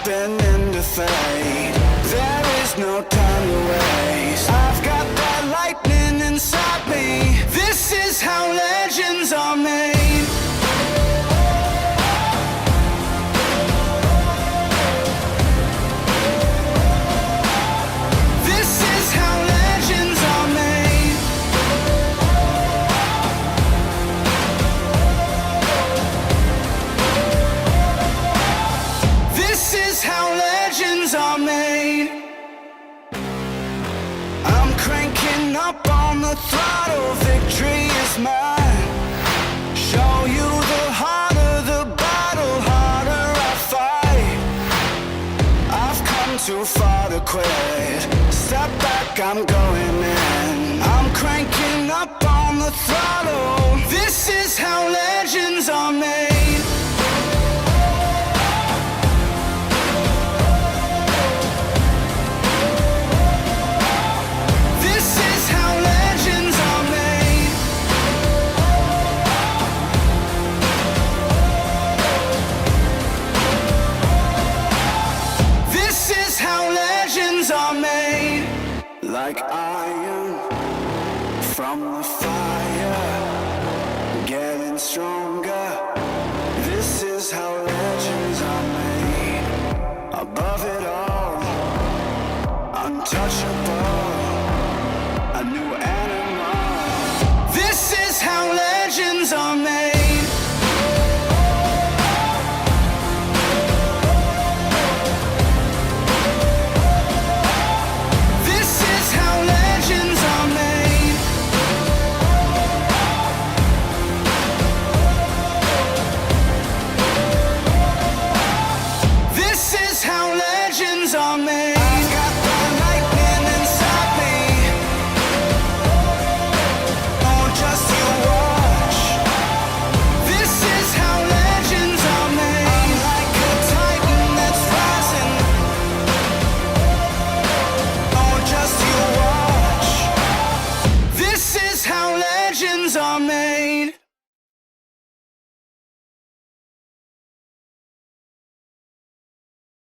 slipping into fate. There is no time to waste. I've got that lightning inside me. This is how legends are made. This is how legends are made. This is how legends are made. I'm cranking up on the throttle, victory is mine. Show you the harder the battle, harder I fight. I've come too far to quit. Step back, I'm going in. I'm cranking up on the throttle. This is how legends are made. This is how legends are made. This is how legends are made. Like iron from the fire, getting strong.